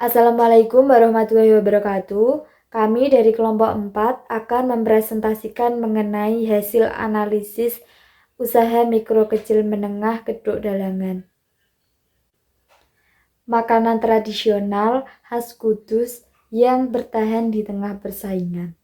Assalamualaikum warahmatullahi wabarakatuh. Kami dari kelompok 4 akan mempresentasikan mengenai hasil analisis usaha mikro kecil menengah Geduk Dalangan. Makanan tradisional khas Kudus yang bertahan di tengah persaingan.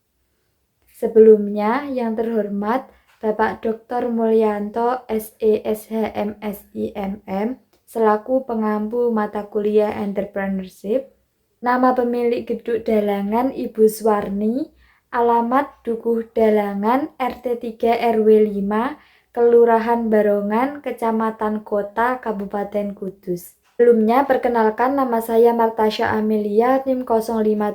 Sebelumnya, yang terhormat Bapak Dr. Mulyanto SESHMSIMM selaku pengampu mata kuliah Entrepreneurship. Nama pemilik Geduk Dalangan Ibu Suwarni, alamat Dukuh Dalangan RT 3 RW 5, Kelurahan Barongan, Kecamatan Kota, Kabupaten Kudus. Sebelumnya perkenalkan, nama saya Martasya Amelia, NIM 057,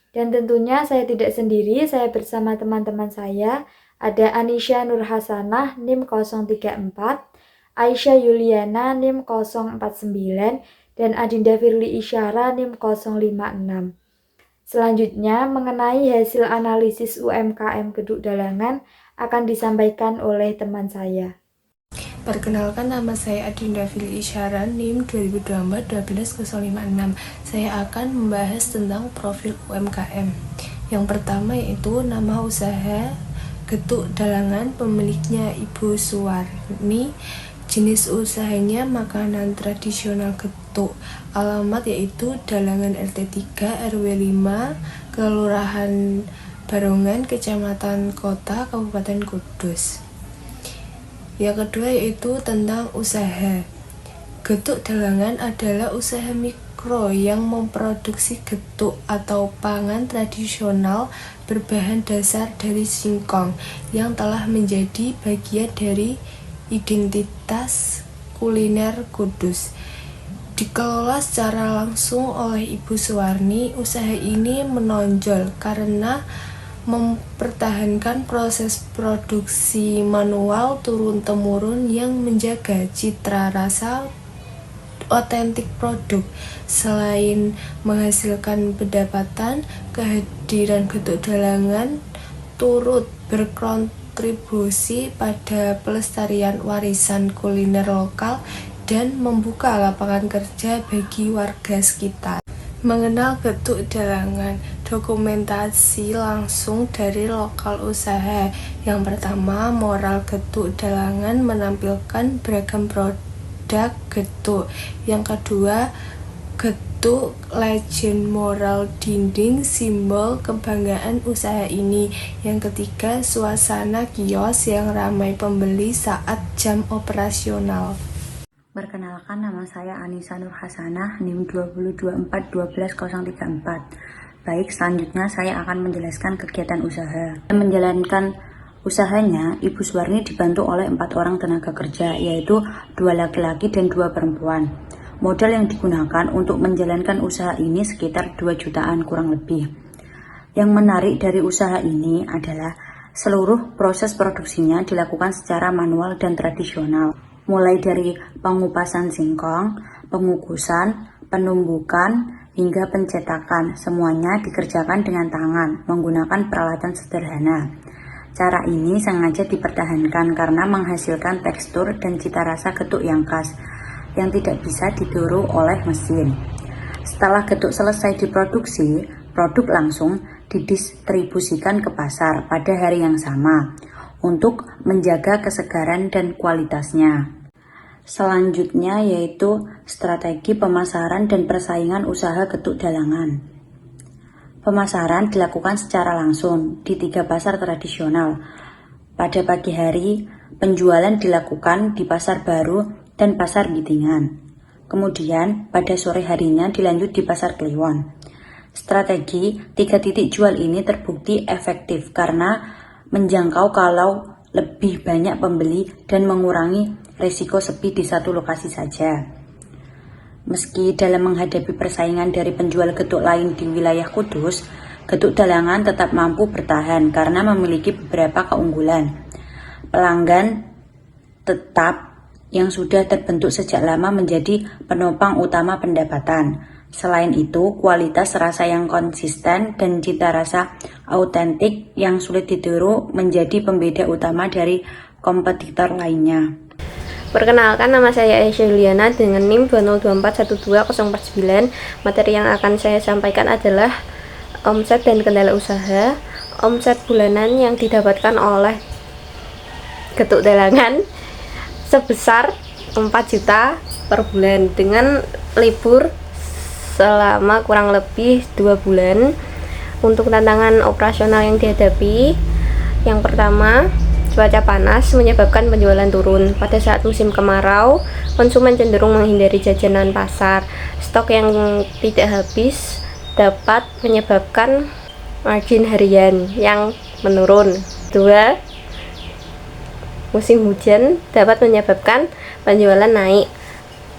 dan tentunya saya tidak sendiri, saya bersama teman-teman saya, ada Anisha Nur Hasanah, NIM 034, Aisyah Yuliana, NIM 049, dan Adinda Firly Isyara, NIM 056. Selanjutnya, mengenai hasil analisis UMKM Geduk Dalangan akan disampaikan oleh teman saya. Perkenalkan, nama saya Adinda Firly Isyara, NIM 2024-12056. Saya akan membahas tentang profil UMKM. Yang pertama yaitu nama usaha Geduk Dalangan, pemiliknya Ibu Suwarni. Jenis usahanya makanan tradisional getuk. Alamat yaitu Dalangan RT 3 RW 5, Kelurahan Barongan, Kecamatan Kota, Kabupaten Kudus. Yang kedua yaitu tentang usaha. Geduk Dalangan adalah usaha mikro yang memproduksi getuk atau pangan tradisional berbahan dasar dari singkong yang telah menjadi bagian dari identitas kuliner Kudus. Dikelola secara langsung oleh Ibu Suwarni, usaha ini menonjol karena mempertahankan proses produksi manual turun-temurun yang menjaga citra rasa otentik produk. Selain menghasilkan pendapatan, kehadiran Geduk Dalangan turut berkontribusi pada pelestarian warisan kuliner lokal dan membuka lapangan kerja bagi warga sekitar. Mengenal Geduk Dalangan, dokumentasi langsung dari lokal usaha. Yang pertama, mural Geduk Dalangan menampilkan beragam produk getuk. Yang kedua, getuk legend mural dinding, simbol kebanggaan usaha ini. Yang ketiga, suasana kios yang ramai pembeli saat jam operasional. Perkenalkan, nama saya Anisha Nur Hasanah, NIM 2024-12034. Baik, selanjutnya saya akan menjelaskan kegiatan usaha. Menjalankan usahanya, Ibu Suwarni dibantu oleh 4 orang tenaga kerja, yaitu 2 laki-laki dan 2 perempuan. Modal yang digunakan untuk menjalankan usaha ini sekitar 2 jutaan kurang lebih. Yang menarik dari usaha ini adalah seluruh proses produksinya dilakukan secara manual dan tradisional. Mulai dari pengupasan singkong, pengukusan, penumbukan, hingga pencetakan, semuanya dikerjakan dengan tangan, menggunakan peralatan sederhana. Cara ini sengaja dipertahankan karena menghasilkan tekstur dan cita rasa getuk yang khas, yang tidak bisa ditiru oleh mesin. Setelah getuk selesai diproduksi, produk langsung didistribusikan ke pasar pada hari yang sama, untuk menjaga kesegaran dan kualitasnya. Selanjutnya yaitu strategi pemasaran dan persaingan usaha Geduk Dalangan. Pemasaran dilakukan secara langsung di 3 pasar tradisional. Pada pagi hari, penjualan dilakukan di Pasar Baru dan Pasar Gitingan. Kemudian pada sore harinya dilanjut di Pasar Kliwon. Strategi 3 titik jual ini terbukti efektif karena menjangkau kalau lebih banyak pembeli dan mengurangi risiko sepi di satu lokasi saja. Meski dalam menghadapi persaingan dari penjual getuk lain di wilayah Kudus, Geduk Dalangan tetap mampu bertahan karena memiliki beberapa keunggulan. Pelanggan tetap yang sudah terbentuk sejak lama menjadi penopang utama pendapatan. Selain itu, kualitas rasa yang konsisten dan cita rasa autentik yang sulit ditiru menjadi pembeda utama dari kompetitor lainnya. Perkenalkan, nama saya Aisyah Juliana dengan NIM 202412049. Materi yang akan saya sampaikan adalah omset dan kendala usaha. Omset bulanan yang didapatkan oleh Getuk Dalangan sebesar 4 juta per bulan dengan libur selama kurang lebih 2 bulan. Untuk tantangan operasional yang dihadapi, yang pertama, cuaca panas menyebabkan penjualan turun. Pada saat musim kemarau, konsumen cenderung menghindari jajanan pasar. Stok yang tidak habis dapat menyebabkan margin harian yang menurun. Dua, musim hujan dapat menyebabkan penjualan naik.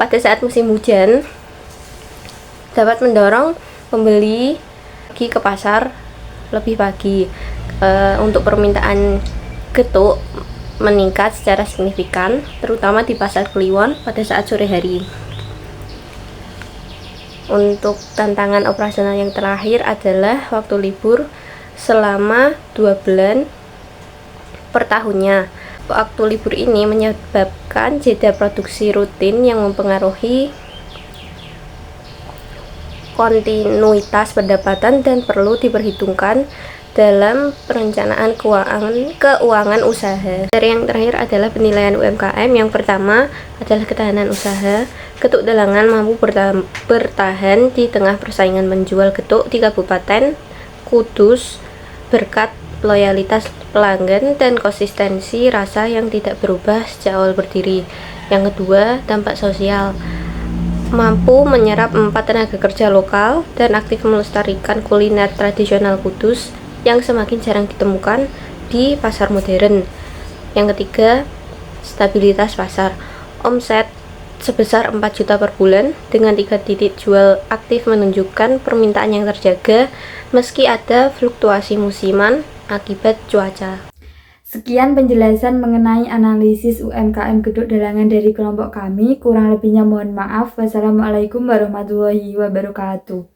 Pada saat musim hujan, dapat mendorong pembeli pergi ke pasar lebih pagi. Untuk permintaan getuk meningkat secara signifikan, terutama di pasar Kliwon pada saat sore hari. Untuk tantangan operasional yang terakhir adalah waktu libur selama 2 bulan per tahunnya. Waktu libur ini menyebabkan jeda produksi rutin yang mempengaruhi kontinuitas pendapatan dan perlu diperhitungkan dalam perencanaan keuangan usaha. Dari yang terakhir adalah penilaian UMKM. Yang pertama adalah ketahanan usaha. Getuk Dalangan mampu bertahan di tengah persaingan menjual getuk di Kabupaten Kudus berkat loyalitas pelanggan dan konsistensi rasa yang tidak berubah sejak awal berdiri. Yang kedua, dampak sosial. Mampu menyerap 4 tenaga kerja lokal dan aktif melestarikan kuliner tradisional Kudus yang semakin jarang ditemukan di pasar modern. Yang ketiga, stabilitas pasar. Omset sebesar 4 juta per bulan dengan 3 titik jual aktif menunjukkan permintaan yang terjaga meski ada fluktuasi musiman akibat cuaca. Sekian penjelasan mengenai analisis UMKM Getuk Dalangan dari kelompok kami. Kurang lebihnya mohon maaf. Wassalamualaikum warahmatullahi wabarakatuh.